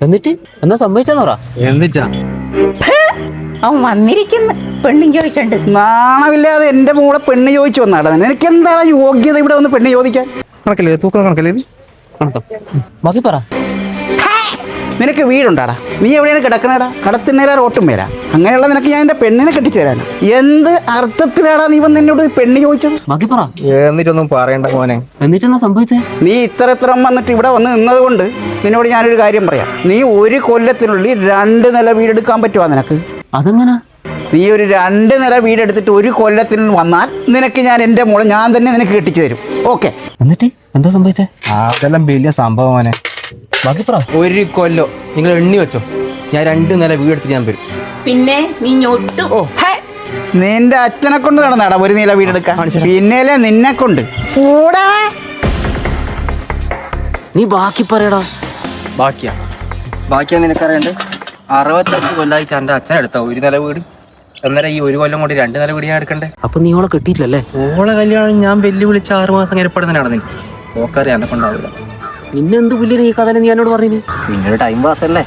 എന്നിട്ട് എന്നാ സംഭവിച്ചെന്ന് പറ. എന്നിട്ടാ അവൻ വന്നിരിക്കുന്നു, പെണ്ണും ചോദിച്ചിട്ടുണ്ട്. നാണമില്ലാതെ എന്റെ മോളെ പെണ്ണ് ചോദിച്ചു വന്നാടാ. നിനക്ക് എന്താണ് യോഗ്യത ഇവിടെ വന്ന് പെണ്ണ് ചോദിക്കാൻ? കണക്കല്ലേ തൂക്കം കണക്കല്ലേ ഇത്? ബാക്കി പറ. നിനക്ക് വീടുണ്ടാടാ? നീ എവിടെയാണ് കിടക്കണേടാ? കടത്തിന്നേരാ റോട്ടും മേരാ? അങ്ങനെയുള്ള നിനക്ക് ഞാൻ എന്റെ പെണ്ണിനെ കെട്ടിച്ചു തരാനാ. എന്ത് അർത്ഥത്തിലാടാ നീ വന്ന് എന്നോട് പെണ്ണ് ചോദിച്ചത്? ബാക്കി പറ. എന്നിട്ടൊന്നും പറയണ്ട മോനെ. എന്നിട്ട് എന്നാ സംഭവിച്ചേ? നീ ഇത്ര വന്നിട്ട് ഇവിടെ വന്ന് നിന്നത് കൊണ്ട് നിന്നോട് ഞാനൊരു കാര്യം പറയാം. നീ ഒരു കൊല്ലത്തിനുള്ളിൽ 2 നില വീടെടുക്കാൻ പറ്റുവാ നിനക്ക്? അതെങ്ങനാ? നീ ഒരു 2 നില വീടെടുത്തിട്ട് ഒരു കൊല്ലത്തിന് വന്നാൽ നിനക്ക് ഞാൻ എൻ്റെ മോളെ ഞാൻ തന്നെ നിനക്ക് കെട്ടിച്ചു തരും. ഓക്കെ? എന്നിട്ട് എന്താ സംഭവിച്ചേ? അതെല്ലാം വലിയ സംഭവം മോനെ. ബാക്കി പറ. 1 കൊല്ലം നിങ്ങൾ എണ്ണി വെച്ചോ, ഞാൻ 2 നില വീടെടുത്ത് ഞാൻ വരും. പിന്നെ നീ ഞൊട്ടു. ഓ ഹേ, നിന്റെ അച്ഛനെ കൊണ്ട് നടന്നാടാ 1 നില വീടെടുക്കാൻ? പിന്നെല്ലേ നിന്നെ കൊണ്ട്. കൂടാ നീ ബാക്കി പറയടാ. ബാക്കിയാ നിനക്കറിയണ്ട്. 65 കൊല്ലമായിട്ട് എൻ്റെ അച്ഛനെടുത്ത 1 നില വീട്. അന്നേരം ഈ 1 കൊല്ലം കൊണ്ട് 2 നില വീട് ഞാൻ എടുക്കണ്ടേ? അപ്പൊ നീ ഓളെ കെട്ടിയില്ലല്ലേ? ഓളെ കല്യാണം ഞാൻ വെല്ലുവിളിച്ച് 6 മാസം കഴിഞ്ഞപ്പോഴും നടന്നു. ഓക്കറിയാം എന്നെ കൊണ്ടാവില്ല. പിന്നെ എന്ത് പുല്ലിന് ഈ കഥ നീ എന്നോട് പറഞ്ഞു? പിന്നൊരു ടൈം പാസ് അല്ലേ.